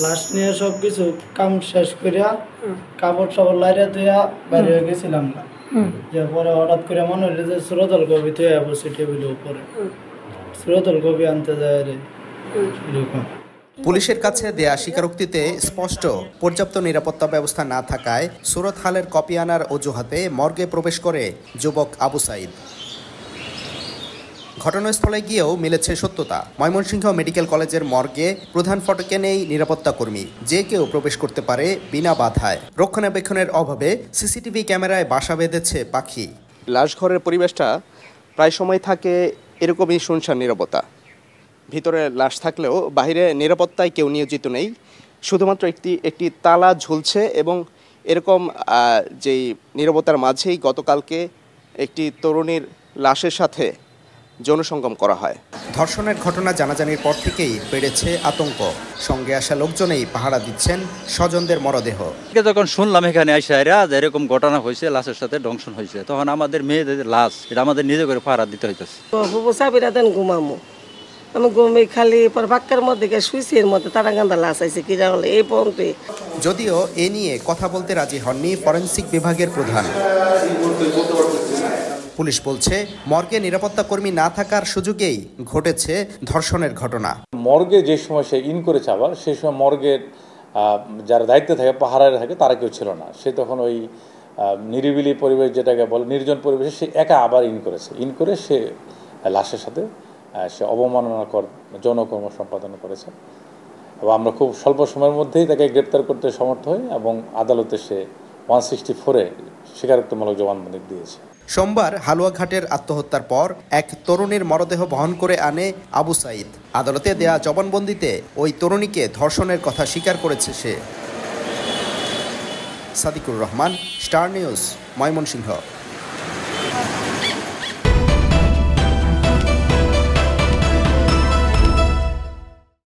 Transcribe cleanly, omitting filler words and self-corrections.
লাশ নিয়ে সবকিছু কাম শেষ করিয়া কাপড় সাপড় লাইরা তুইয়া বাইরে গেছিলাম না, যে পরে হঠাৎ করে মনে হইলো যে সুরতল কবি তুই বসে টেবিলের উপরে সুরতল কবি আনতে যায় রে। পুলিশের কাছে দেয়া স্বীকারোক্তিতে স্পষ্ট পর্যাপ্ত নিরাপত্তা ব্যবস্থা না থাকায় সুরত হালের কপি আনার অজুহাতে মর্গে প্রবেশ করে যুবক আবু সাইদ। ঘটনাস্থলে গিয়েও মিলেছে সত্যতা। ময়মনসিংহ মেডিকেল কলেজের মর্গে প্রধান ফটকে নেই নিরাপত্তা কর্মী, যে কেউ প্রবেশ করতে পারে বিনা বাধায়। রক্ষণাবেক্ষণের অভাবে সিসিটিভি ক্যামেরায় বাসা বেঁধেছে পাখি। লাশঘরের পরিবেশটা প্রায় সময় থাকে এরকমই শুনশান নীরবতা। ভিতরে লাশ থাকলেও বাইরে নিরাপত্তায় কেউ নিয়োজিত নেই, শুধুমাত্র একটি তালা ঝুলছে এবং এরকম যেই নীরবতার মাঝেই গতকালকে একটি তরুণীর লাশের সাথে যৌনসঙ্গম করা হয়। ধর্ষণের ঘটনা জানাজানির পর থেকেই বেড়েছে আতঙ্ক। সঙ্গে আসা লোকজনেই পাহারা দিচ্ছেন স্বজনদের মরদেহ। যখন শুনলাম এখানে আইসারা এরকম ঘটনা হয়েছে, লাশের সাথে দংশন হয়েছে, তখন আমাদের মেয়েদের লাশ এটা আমাদের নিজে করে পাহারা দিতে হইতেছে। ঘুমামো আমি ঘুমি খালি বাক্কার মধ্যে শুইছি, এর মধ্যে তারাগান্দা লাশ আইছে কি জানলে এই পর্যন্ত। যদিও এ নিয়ে কথা বলতে রাজি হননি ফরেনসিক বিভাগের প্রধান। পুলিশ বলছে মর্গে নিরাপত্তা কর্মী না থাকার সুযোগেই ঘটেছে ধর্ষণের ঘটনা। মর্গে যে সময় সে ইন করেছে, আবার সেই সময় মর্গের যারা দায়িত্বে থাকে, পাহারায় থাকে, তারা কেউ ছিল না। সে তখন ওই নিরিবিলি পরিবেশ, যেটাকে বলে নির্জন পরিবেশে, সে একা আবার ইন করেছে। ইন করে সে লাশের সাথে সে অবমাননাকর যৌনকর্ম সম্পাদন করেছে এবং আমরা খুব স্বল্প সময়ের মধ্যেই তাকে গ্রেপ্তার করতে সমর্থ হই এবং আদালতে সে 164-এ স্বীকারোক্তিমূলক জবানবন্দি দিয়েছে। সোমবার হালুয়াঘাটের আত্মহত্যার পর এক তরুণীর মরদেহ বহন করে আনে আবু সাইদ। আদালতে দেয়া জবানবন্দিতে ওই তরুণীকে ধর্ষণের কথা স্বীকার করেছে সে। Sadiqur Rahman, star news, Mymensingh.